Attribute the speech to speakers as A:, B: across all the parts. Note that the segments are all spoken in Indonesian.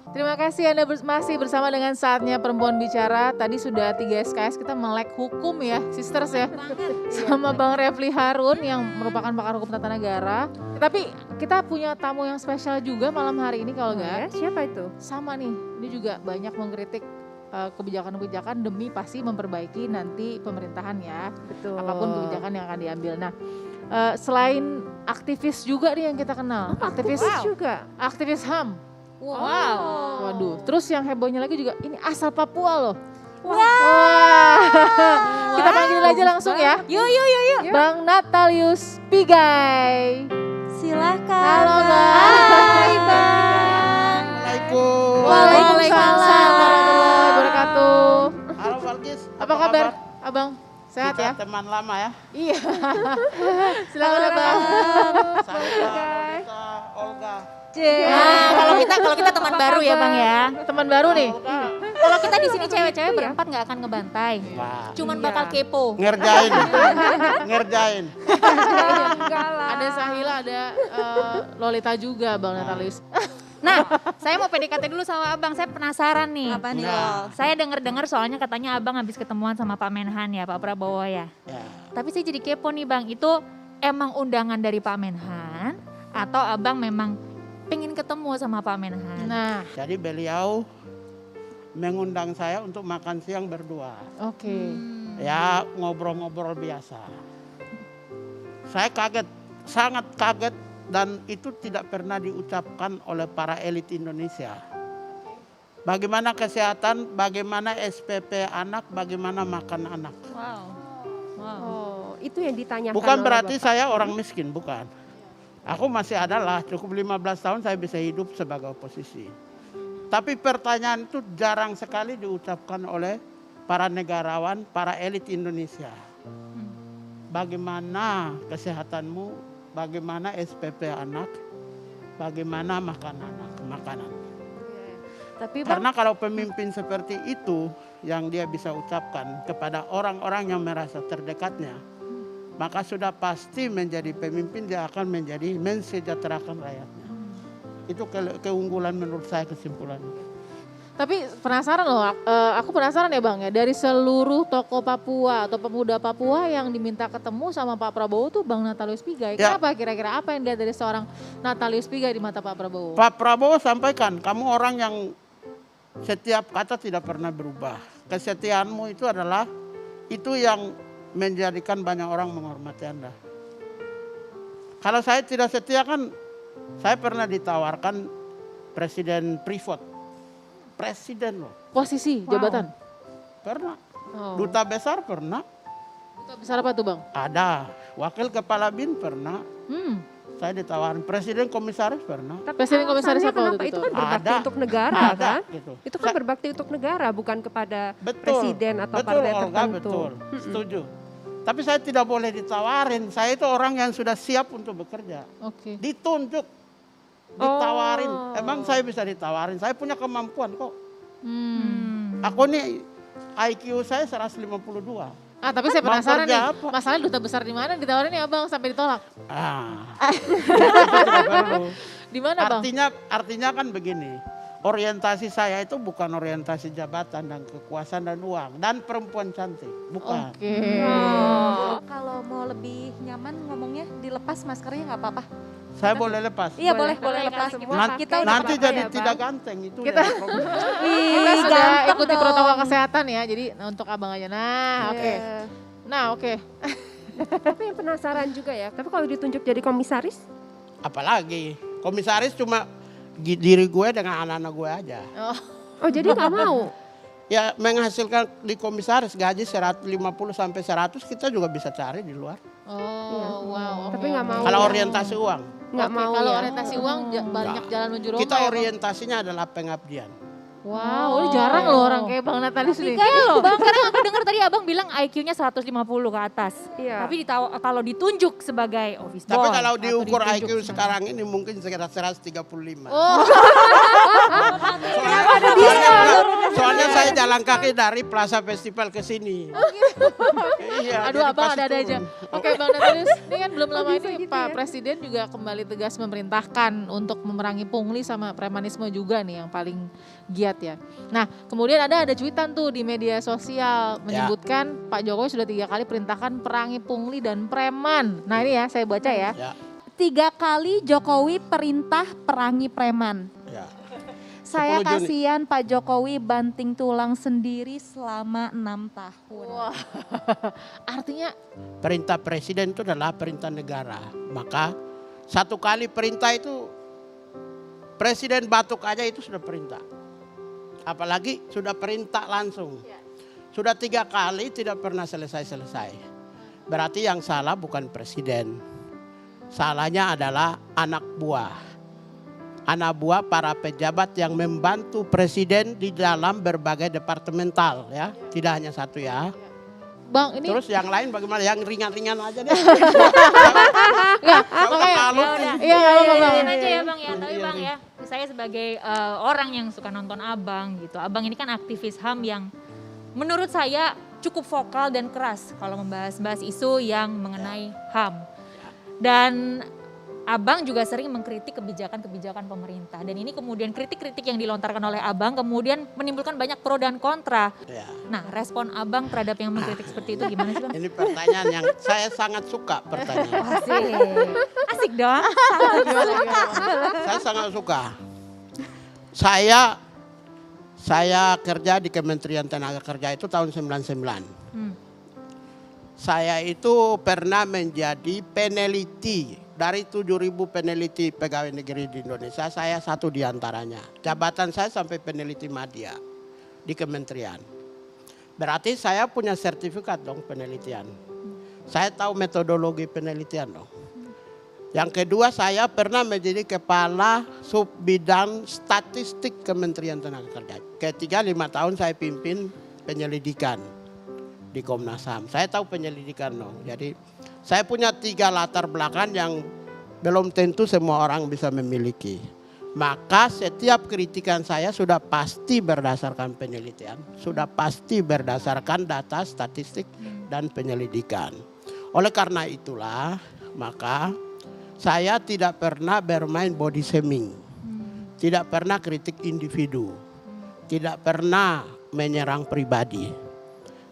A: Terima kasih Anda masih bersama dengan Saatnya Perempuan Bicara. Tadi sudah 3 SKS kita melek hukum ya, sisters ya. Sama Bang Refli Harun yang merupakan pakar hukum tata negara. Tapi kita punya tamu yang spesial juga malam hari ini kalau enggak.
B: Siapa itu?
A: Sama nih, ini juga banyak mengkritik kebijakan-kebijakan demi pasti memperbaiki nanti pemerintahan ya.
B: Betul.
A: Apapun kebijakan yang akan diambil. Nah, selain aktivis juga nih yang kita kenal. Aktivis
B: juga.
A: Aktivis HAM.
C: Wow.
A: Waduh, terus yang hebohnya lagi juga ini asal Papua loh.
C: Wow.
A: Wah. Kita panggil aja langsung ya.
C: Yuk.
A: Bang Natalius Pigai.
C: Silakan.
A: Halo Bang.
C: Hai Bang.
D: Assalamualaikum.
A: Waalaikumsalam warahmatullahi wabarakatuh.
D: Halo Balkis.
A: Apa kabar, Abang? Sehat
D: Kita
A: ya?
D: teman lama ya.
A: Iya. Silakan Abang.
D: Saya Lisa, Olga.
C: Nah, kalau kita teman baru ya Bang ya.
A: Teman baru nih.
D: Olga.
C: Kalau kita di sini cewek-cewek berempat nggak akan ngebantai.
D: Wah,
C: Cuman bakal kepo.
D: ngerjain. Ngerjain.
B: Enggak lah.
A: Ada Sahila, ada Lolita juga Bang Natalius.
C: Nah, saya mau PDKT dulu sama Abang. Saya penasaran nih.
E: Apa nih?
D: Nah.
C: Saya dengar soalnya katanya Abang habis ketemuan sama Pak Menhan ya, Pak Prabowo ya.
D: Ya.
C: Tapi saya jadi kepo nih Bang, itu emang undangan dari Pak Menhan atau Abang memang pengen ketemu sama Pak Menhan?
A: Nah,
D: Jadi beliau mengundang saya untuk makan siang berdua.
A: oke.
D: Ya ngobrol-ngobrol biasa. Saya kaget, sangat kaget dan itu tidak pernah diucapkan oleh para elit Indonesia. Bagaimana kesehatan, bagaimana SPP anak, bagaimana makan anak.
C: Wow.
B: Oh, itu yang ditanyakan.
D: Bukan
B: oleh
D: berarti
B: Bapak.
D: saya orang miskin, bukan. Aku masih adalah cukup 15 tahun saya bisa hidup sebagai oposisi. Tapi pertanyaan itu jarang sekali diucapkan oleh para negarawan, para elit Indonesia. Bagaimana kesehatanmu, bagaimana SPP anak, bagaimana makanan.
B: Tapi Bang,
D: Karena kalau pemimpin seperti itu yang dia bisa ucapkan kepada orang-orang yang merasa terdekatnya, maka sudah pasti menjadi pemimpin, dia akan menjadi mensejahterakan rakyatnya. Itu keunggulan menurut saya kesimpulannya.
A: Tapi penasaran loh, aku penasaran ya Bang ya, dari seluruh tokoh Papua atau pemuda Papua yang diminta ketemu sama Pak Prabowo tuh Bang Natalius Pigai.
D: Ya.
A: Kenapa kira-kira apa yang dilihat dari seorang Natalius Pigai di mata Pak Prabowo?
D: Pak Prabowo sampaikan, kamu orang yang setiap kata tidak pernah berubah. Kesetiaanmu itu adalah itu yang menjadikan banyak orang menghormati Anda. Kalau saya tidak setia kan, saya pernah ditawarkan Presiden Privat. Presiden loh,
A: Posisi, jabatan?
D: pernah.
A: Oh.
D: Duta besar pernah,
A: Duta besar apa tuh Bang?
D: ada. Wakil Kepala BIN pernah, saya ditawarin. Presiden Komisaris pernah.
B: tapi
A: Presiden komisaris
B: alasannya
A: apa waktu
B: kenapa?
A: itu?
B: Itu kan berbakti
D: Ada.
B: untuk negara
D: Ada,
B: kan?
D: gitu.
B: Itu kan berbakti untuk negara, bukan kepada
D: Betul,
B: presiden atau
D: betul,
B: partai
D: Olga,
B: tertentu.
D: betul, setuju. Tapi saya tidak boleh ditawarin. Saya itu orang yang sudah siap untuk bekerja.
A: Oke.
D: Ditunjuk, ditawarin.
B: Oh.
D: Emang saya bisa ditawarin. Saya punya kemampuan kok. Aku nih IQ saya 152.
A: Ah tapi saya
D: Mau
A: penasaran
D: kerja
A: nih,
D: apa?
A: masalahnya duta besar di mana ditawarin ya Bang sampai ditolak?
D: Itu tidak perlu.
A: Di mana Bang?
D: Artinya kan begini. Orientasi saya itu bukan orientasi jabatan dan kekuasaan dan uang dan perempuan cantik, bukan.
A: Oke.
E: Kalau mau lebih nyaman ngomongnya dilepas maskernya nggak apa-apa.
D: Saya boleh lepas.
E: Iya
B: Boleh,
E: boleh
B: boleh,
E: lepas.
B: semua
D: Nanti,
B: pakai
D: nanti
B: nggak apa-apa
D: jadi
B: ya,
D: tidak
B: Bang?
D: ganteng itu
A: Kita-
D: yang problem.
A: Kita sudah
E: ganteng
A: ikuti
E: dong.
A: protokol kesehatan ya, jadi untuk abang aja. Nah oke.
B: Iya.
A: Nah oke.
B: Tapi yang penasaran juga ya, tapi kalau ditunjuk jadi komisaris,
D: Apalagi komisaris cuma diri gue dengan anak-anak gue aja.
B: oh jadi nggak mau?
D: Ya menghasilkan di komisaris gaji 150 sampai 100 kita juga bisa cari di luar.
A: Oh wow.
B: Tapi
A: oke,
B: nggak
A: oke.
B: mau.
D: Kalau
B: ya.
D: orientasi uang,
B: Nggak
A: Oke,
B: mau
A: kalau
B: ya?
A: orientasi uang banyak jalan menuju Roma.
D: kita
A: ya, Bang?
D: orientasinya adalah pengabdian.
A: Wow, ini jarang loh orang kayak Bang Natalius nih.
C: Iya loh, Bang, karena aku dengar tadi Abang bilang IQ-nya 150 ke atas.
B: Iya.
C: Tapi kalau ditunjuk sebagai office boy.
D: Tapi kalau
C: atau
D: diukur
C: ditunjuk
D: IQ
C: sebagai-
D: sekarang ini mungkin sekitar 135.
A: Oh,
D: Soalnya saya jalan jalan kaki dari Plaza Festival ke sini. Iya,
A: Aduh
D: jadi
A: abang
D: pasti
A: ada aja.
D: turun.
A: Oke Bang Natalius, ini kan belum lama
B: bisa
A: ini
B: gitu
A: Pak
B: ya?
A: Presiden juga kembali tegas memerintahkan untuk memerangi pungli sama premanisme juga nih yang paling giat ya. Nah kemudian ada cuitan tuh di media sosial menyebutkan Pak Jokowi sudah 3 kali perintahkan perangi pungli dan preman. Nah ini ya saya baca ya.
D: Ya,
E: 3 kali Jokowi perintah perangi preman.
D: ya.
E: Saya
D: 10 Juni.
E: kasihan Pak Jokowi banting tulang sendiri selama 6 tahun.
A: Wah, artinya
D: Perintah presiden itu adalah perintah negara. Maka 1 kali perintah itu presiden batuk aja itu sudah perintah. Apalagi sudah perintah langsung. Sudah 3 kali tidak pernah selesai-selesai. Berarti yang salah bukan presiden. Salahnya adalah anak buah. Anak buah para pejabat yang membantu presiden di dalam berbagai departemental ya. Tidak hanya satu ya.
A: Bang ini
D: Terus yang lain bagaimana? Yang ringan-ringan aja deh.
A: enggak,
D: Kalau
A: makanya
D: terlalu
C: Ya udah,
A: Iya, nggak apa-apa, Bang.
C: aja ya Bang ya. Tapi
D: Iya,
C: Bang ya, saya sebagai orang yang suka nonton Abang gitu. Abang ini kan aktivis HAM yang menurut saya cukup vokal dan keras kalau membahas isu yang mengenai HAM. Dan Abang juga sering mengkritik kebijakan-kebijakan pemerintah. Dan ini kemudian kritik-kritik yang dilontarkan oleh Abang kemudian menimbulkan banyak pro dan kontra.
D: Ya.
C: Nah, respon Abang terhadap yang mengkritik seperti itu gimana sih Bang?
D: Ini pertanyaan yang saya sangat suka pertanyaan.
C: Asik. Asik dong.
D: Saya sangat suka. Saya kerja di Kementerian Tenaga Kerja itu tahun 99. Saya itu pernah menjadi peneliti. Dari 7.000 peneliti pegawai negeri di Indonesia, saya satu di antaranya. Jabatan saya sampai peneliti madya di kementerian. Berarti saya punya sertifikat dong penelitian. Saya tahu metodologi penelitian dong. Yang kedua, saya pernah menjadi kepala sub bidang statistik Kementerian Tenaga Kerja. Ketiga, 5 tahun saya pimpin penyelidikan di Komnas HAM. Saya tahu penyelidikan dong. Jadi saya punya 3 latar belakang yang belum tentu semua orang bisa memiliki. Maka setiap kritikan saya sudah pasti berdasarkan penelitian, sudah pasti berdasarkan data statistik dan penyelidikan. Oleh karena itulah, maka saya tidak pernah bermain body shaming, tidak pernah kritik individu, tidak pernah menyerang pribadi.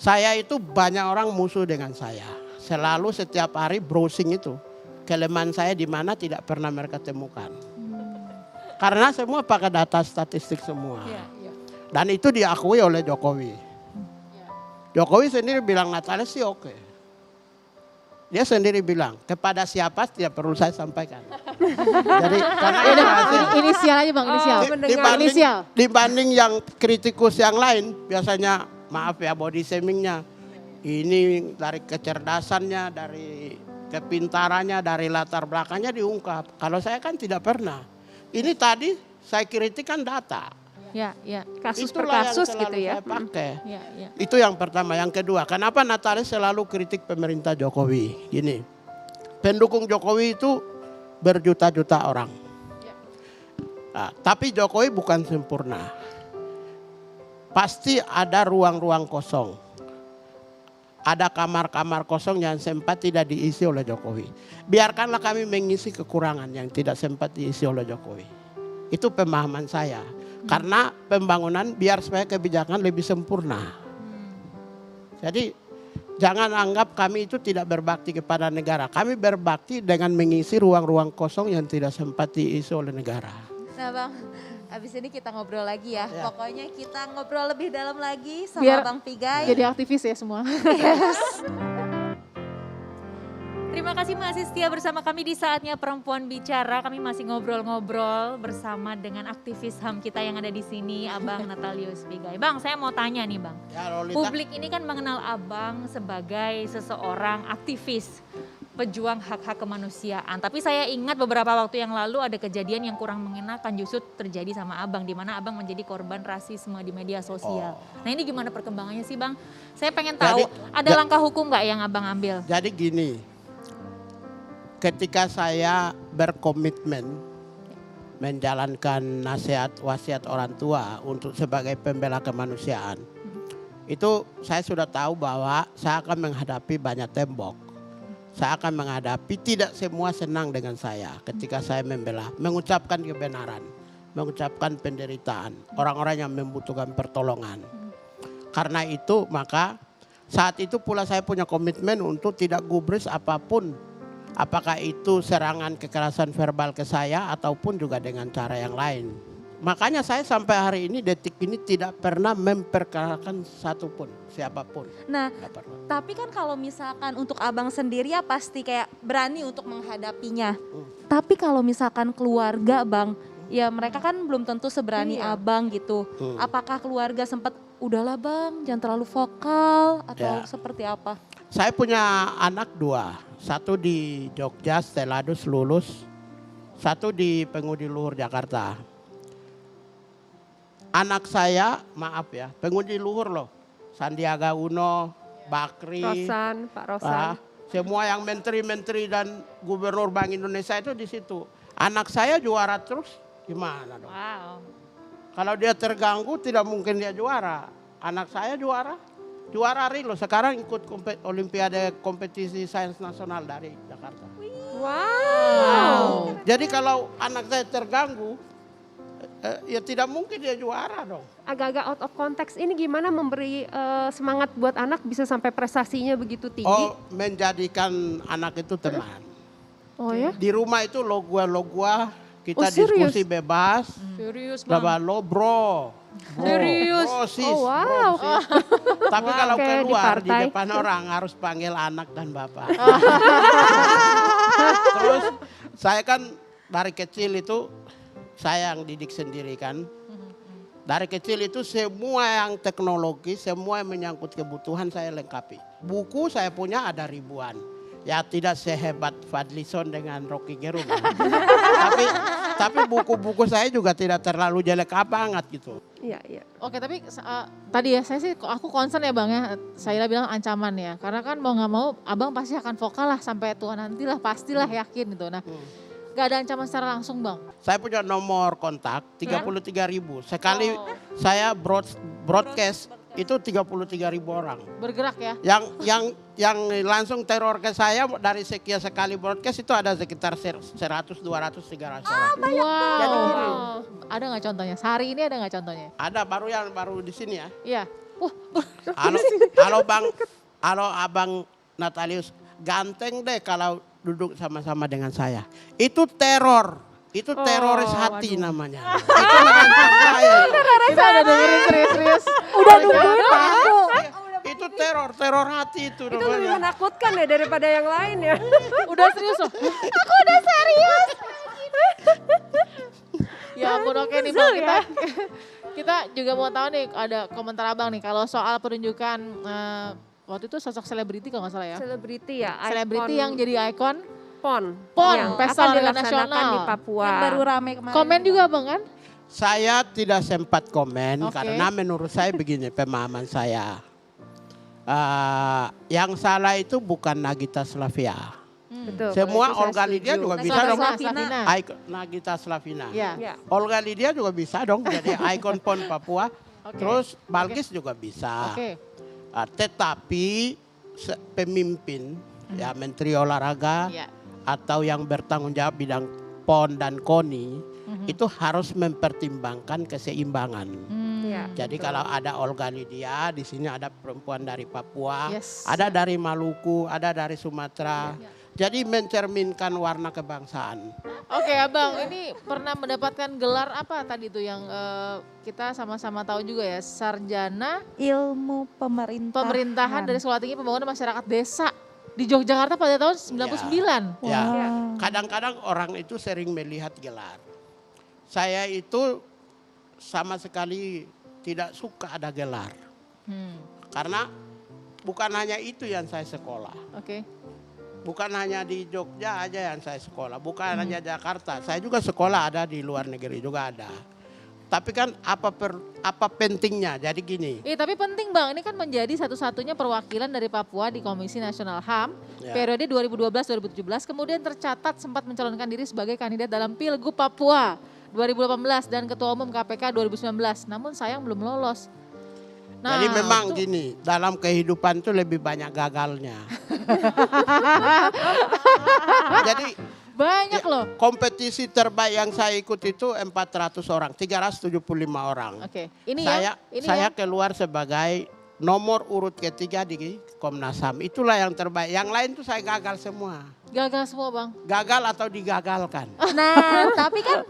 D: Saya itu banyak orang musuh dengan saya. Selalu setiap hari browsing itu. Kelemahan saya di mana tidak pernah mereka temukan. Karena semua pakai data statistik semua. Dan itu diakui oleh Jokowi. Jokowi sendiri bilang Natalius sih oke. Dia sendiri bilang kepada siapa tidak perlu saya sampaikan. Jadi karena
A: Ya udah,
D: rahasia.
A: inisial aja Bang, inisial. Inisial.
D: Dibanding yang kritikus yang lain, biasanya maaf ya body shamingnya. Ini dari kecerdasannya, dari kepintarannya, dari latar belakangnya diungkap. Kalau saya kan tidak pernah. Ini tadi saya kritik kan data.
A: Ya.
B: Kasus per
D: Itulah yang
B: kasus
D: selalu
B: gitu ya.
D: saya pakai.
A: Ya.
D: Itu yang pertama. Yang kedua, kenapa Natalius selalu kritik pemerintah Jokowi? Gini, pendukung Jokowi itu berjuta-juta orang. Nah, tapi Jokowi bukan sempurna. Pasti ada ruang-ruang kosong. Ada kamar-kamar kosong yang sempat tidak diisi oleh Jokowi. Biarkanlah kami mengisi kekurangan yang tidak sempat diisi oleh Jokowi. Itu pemahaman saya. Karena pembangunan biar supaya kebijakan lebih sempurna. Jadi jangan anggap kami itu tidak berbakti kepada negara. Kami berbakti dengan mengisi ruang-ruang kosong yang tidak sempat diisi oleh negara.
E: Nah Bang, abis ini kita ngobrol lagi ya.
D: Ya.
E: Pokoknya kita ngobrol lebih dalam lagi sama
A: Biar
E: Bang Pigai.
A: Jadi aktivis ya semua.
C: Terima kasih masih setia bersama kami di Saatnya Perempuan Bicara. Kami masih ngobrol-ngobrol bersama dengan aktivis HAM kita yang ada di sini, Abang Natalius Pigai. Bang, saya mau tanya nih Bang.
D: Ya, Lolita.
C: Publik ini kan mengenal Abang sebagai seseorang aktivis, pejuang hak-hak kemanusiaan. Tapi saya ingat beberapa waktu yang lalu ada kejadian yang kurang mengenakan justru terjadi sama Abang, di mana Abang menjadi korban rasisme di media sosial. Nah ini gimana perkembangannya sih Bang? Saya pengen tahu, ada langkah hukum nggak yang Abang ambil?
D: Jadi gini, ketika saya berkomitmen menjalankan nasihat wasiat orang tua untuk sebagai pembela kemanusiaan, itu saya sudah tahu bahwa saya akan menghadapi banyak tembok. Saya akan menghadapi tidak semua senang dengan saya ketika saya membela, mengucapkan kebenaran, mengucapkan penderitaan, orang-orang yang membutuhkan pertolongan. Karena itu maka saat itu pula saya punya komitmen untuk tidak gubris apapun. Apakah itu serangan kekerasan verbal ke saya ataupun juga dengan cara yang lain. Makanya saya sampai hari ini detik ini tidak pernah memperkarakan satupun siapapun.
E: Nah,
D: Nggak pernah.
E: tapi kan kalau misalkan untuk abang sendiri ya pasti kayak berani untuk menghadapinya. Tapi kalau misalkan keluarga bang, ya mereka kan belum tentu seberani
B: Iya.
E: abang gitu. Apakah keluarga sempat udahlah bang jangan terlalu vokal atau
D: Ya.
E: seperti apa?
D: Saya punya anak 2. Satu di Jogja Steladus lulus. Satu di Pengudi Luhur Jakarta. Anak saya, maaf ya, Pengudi Luhur loh. Sandiaga Uno, Bakri,
B: Rosan, Pak Rosan.
D: semua yang menteri-menteri dan gubernur Bank Indonesia itu di situ. Anak saya juara terus, gimana dong?
C: Wow.
D: Kalau dia terganggu tidak mungkin dia juara. Anak saya juara real loh. Sekarang ikut Olimpiade kompetisi sains nasional dari Jakarta.
B: Wow.
D: Jadi kalau anak saya terganggu, ya tidak mungkin dia juara dong.
B: Agak-agak out of context ini gimana memberi semangat buat anak bisa sampai prestasinya begitu tinggi?
D: Oh, menjadikan anak itu teman.
B: Oh ya?
D: Di rumah itu lo gua, kita
B: Oh, serius?
D: diskusi bebas.
C: Serius bang.
D: Coba lo bro.
C: Serius?
D: Oh, sis,
B: Oh, wow.
D: bro, sis. Tapi kalau
B: Kayak di
D: keluar di
B: partai.
D: depan orang harus panggil anak dan bapak. Terus saya kan dari kecil itu saya yang didik sendiri kan. Dari kecil itu semua yang teknologi, semua yang menyangkut kebutuhan saya lengkapi. Buku saya punya ada ribuan. Ya tidak sehebat Fadlison dengan Rocky Gerung. tapi buku-buku saya juga tidak terlalu jelek banget gitu.
B: Iya, iya.
A: Oke, tapi tadi ya aku concern ya bang ya, saya bilang ancaman ya. Karena kan mau nggak mau abang pasti akan vokal lah sampai tua nanti lah, pastilah yakin gitu. Nah, gak ada ancaman secara langsung bang?
D: Saya punya nomor kontak 33.000. Sekali saya broadcast itu 33.000 orang.
A: Bergerak ya?
D: Yang langsung teror ke saya dari sekian sekali broadcast itu ada sekitar 100, 200, 300 orang.
A: Wow. Ada nggak contohnya? Sehari ini ada nggak contohnya?
D: Ada baru di sini ya.
A: Iya. Wah,
D: Halo abang Natalius, ganteng deh kalau duduk sama-sama dengan saya. Itu teror. Itu teroris hati namanya. Itu mengancam saya.
A: kita udah dengerin serius-serius.
E: Udah nungguin aku.
D: Itu teror hati itu
B: Itu lebih
D: namanya.
B: menakutkan ya daripada yang lain ya.
A: Udah serius loh. Aku udah serius. Ya ampun, oke nih bang, kita juga mau tahu nih ada komentar abang nih kalau soal penunjukan waktu itu sosok selebriti kalau nggak salah ya.
B: Selebriti ya.
A: Selebriti yang jadi ikon
B: PON.
A: PON,
B: Yang
A: Pesta
B: akan
A: Olahraga
B: dilaksanakan
A: Nasional.
B: di Papua.
E: Yang baru rame kemarin.
A: komen juga bang kan?
D: Saya tidak sempat komen
A: Oke.
D: karena menurut saya begini pemahaman saya. Yang salah itu bukan Nagita Slavia.
B: Betul.
D: Semua
B: kalau itu saya
D: Olga Lydia
B: setuju.
D: juga
E: Nagita
D: bisa dong.
E: Slavina.
D: Nagita Slavina.
A: Ya.
B: Ya.
D: Olga Lydia juga bisa dong jadi ikon PON Papua.
A: Oke.
D: Terus Balkis juga bisa.
A: Oke.
D: Tetapi pemimpin ya Menteri Olahraga
A: Ya.
D: atau yang bertanggung jawab bidang PON dan KONI itu harus mempertimbangkan keseimbangan.
B: Ya.
D: Jadi kalau ada Olga Lydia, di sini ada perempuan dari Papua,
A: Yes.
D: ada dari Maluku, ada dari Sumatera. Jadi mencerminkan warna kebangsaan.
A: Oke abang, ini pernah mendapatkan gelar apa tadi tuh yang kita sama-sama tahu juga ya, sarjana
E: Ilmu
A: pemerintahan dari Sekolah Tinggi Pembangunan Masyarakat Desa di Yogyakarta pada tahun 99.
D: Ya,
B: Ya.
D: kadang-kadang orang itu sering melihat gelar. Saya itu sama sekali tidak suka ada gelar. Karena bukan hanya itu yang saya sekolah.
A: Oke.
D: Bukan hanya di Jogja aja yang saya sekolah. Bukan hanya Jakarta. Saya juga sekolah ada di luar negeri juga ada. Tapi kan apa pentingnya? Jadi gini.
A: Tapi penting bang, ini kan menjadi satu-satunya perwakilan dari Papua di Komisi Nasional HAM
D: Ya.
A: periode 2012-2017, kemudian tercatat sempat mencalonkan diri sebagai kandidat dalam Pilgub Papua 2018 dan Ketua Umum KPK 2019, namun sayang belum lolos. Nah,
D: Jadi memang
A: itu-
D: gini, dalam kehidupan itu lebih banyak gagalnya. Jadi
A: Banyak loh.
D: kompetisi terbaik yang saya ikut itu 400 orang, 375 orang.
A: Oke, ini
D: Saya
A: ya.
D: keluar sebagai nomor urut ketiga di Komnas HAM. Itulah yang terbaik. Yang lain tuh saya gagal semua.
A: Gagal semua bang.
D: Gagal atau digagalkan.
E: Nah, tapi kan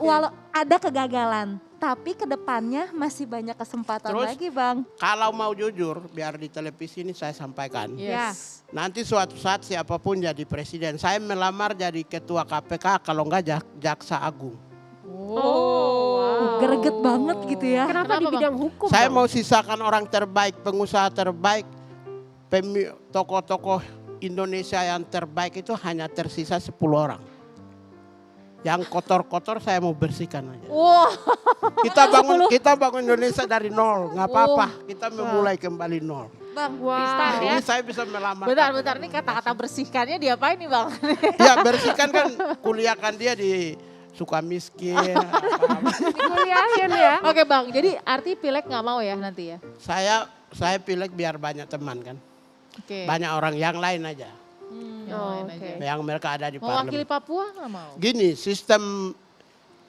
E: walau ada kegagalan, tapi kedepannya masih banyak kesempatan
D: Terus?
E: lagi bang.
D: Kalau mau jujur, biar di televisi ini saya sampaikan.
A: Yes.
D: Nanti suatu saat siapapun jadi presiden, saya melamar jadi ketua KPK kalau enggak jaksa agung.
A: Oh,
E: Greget banget gitu ya.
B: Kenapa di
A: Bang?
B: bidang hukum?
D: Saya
B: Bang?
D: mau sisakan orang terbaik, pengusaha terbaik, tokoh-tokoh Indonesia yang terbaik itu hanya tersisa 10 orang. Yang kotor-kotor saya mau bersihkan aja.
A: Wah,
D: Kita bangun Indonesia dari nol, nggak apa-apa. Kita memulai kembali nol.
E: Bang,
C: Restart ya.
D: Ini saya bisa melamar.
A: bentar, ini kata-kata bersihkannya diapain nih bang?
D: Ya bersihkan kan kuliahkan dia di Sukamiskin.
B: Dikuliahin ya.
A: Oke bang, jadi arti pileg nggak mau ya nanti ya?
D: Saya pilih biar banyak teman kan.
A: Oke.
D: Banyak orang yang lain aja.
A: Yang lain
B: oke.
A: aja.
D: Yang mereka ada di
A: Mewakili
D: parlemen.
A: Papua nggak mau?
D: Gini, sistem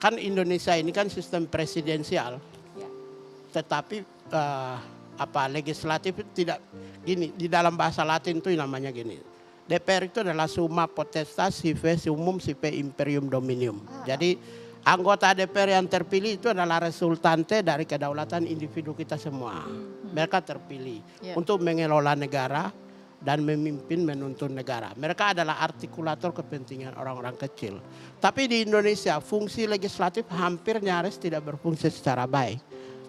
D: kan Indonesia ini kan sistem presidensial.
A: Ya.
D: Tetapi legislatif itu tidak gini, di dalam bahasa Latin itu namanya gini. DPR itu adalah summa potestas sive summum sive imperium dominium. Jadi anggota DPR yang terpilih itu adalah resultante dari kedaulatan individu kita semua. Mereka terpilih
A: Ya.
D: untuk mengelola negara dan memimpin menuntun negara. Mereka adalah artikulator kepentingan orang-orang kecil. Tapi di Indonesia fungsi legislatif hampir nyaris tidak berfungsi secara baik.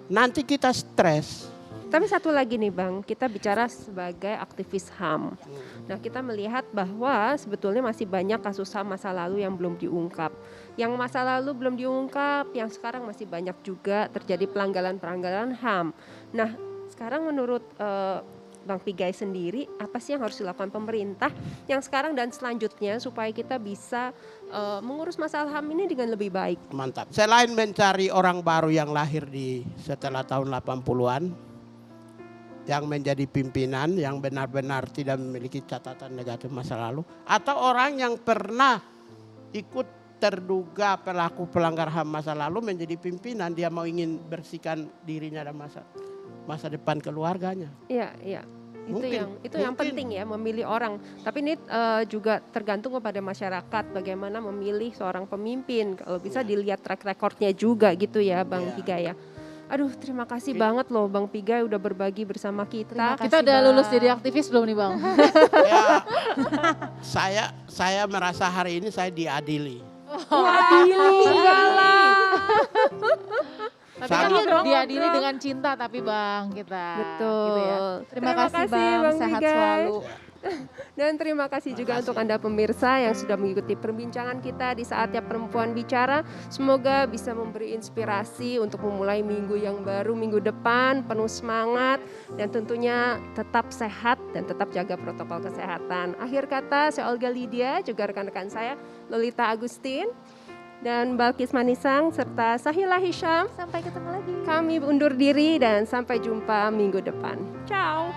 D: Nanti kita stres.
B: Tapi satu lagi nih Bang, kita bicara sebagai aktivis HAM. Nah kita melihat bahwa sebetulnya masih banyak kasus HAM masa lalu yang belum diungkap. Yang masa lalu belum diungkap, yang sekarang masih banyak juga terjadi pelanggaran-pelanggaran HAM. Nah sekarang menurut Bang Pigai sendiri, apa sih yang harus dilakukan pemerintah yang sekarang dan selanjutnya supaya kita bisa mengurus masalah HAM ini dengan lebih baik?
D: Mantap. Selain mencari orang baru yang lahir setelah tahun 80-an, yang menjadi pimpinan yang benar-benar tidak memiliki catatan negatif masa lalu, atau orang yang pernah ikut terduga pelaku pelanggar HAM masa lalu menjadi pimpinan, dia mau ingin bersihkan dirinya dan masa depan keluarganya.
B: Iya, iya. Itu yang
D: Mungkin.
B: penting ya, memilih orang. Tapi ini juga tergantung kepada masyarakat bagaimana memilih seorang pemimpin. Kalau bisa dilihat track recordnya juga gitu ya, Bang
D: Iya.
B: Pigai ya. Aduh, terima kasih banget loh Bang Pigai udah berbagi bersama kita.
A: Kita udah lulus jadi aktivis belum nih bang?
D: Ya, saya merasa hari ini saya diadili.
B: Enggak lah.
A: Tapi kan
D: Sama.
A: diadili dengan cinta tapi bang kita.
B: Betul.
A: Gitu ya.
E: terima kasih bang,
B: Bang
E: sehat
B: Pigai.
E: selalu.
B: Dan terima kasih juga untuk Anda pemirsa yang sudah mengikuti perbincangan kita di Saatnya Perempuan Bicara. Semoga bisa memberi inspirasi untuk memulai minggu yang baru, minggu depan penuh semangat dan tentunya tetap sehat dan tetap jaga protokol kesehatan. Akhir kata, saya Olga Lydia, juga rekan-rekan saya Lolita Agustin dan Balkis Manisang serta Sahila Hisham.
E: Sampai ketemu lagi.
B: Kami undur diri dan sampai jumpa minggu depan. Ciao.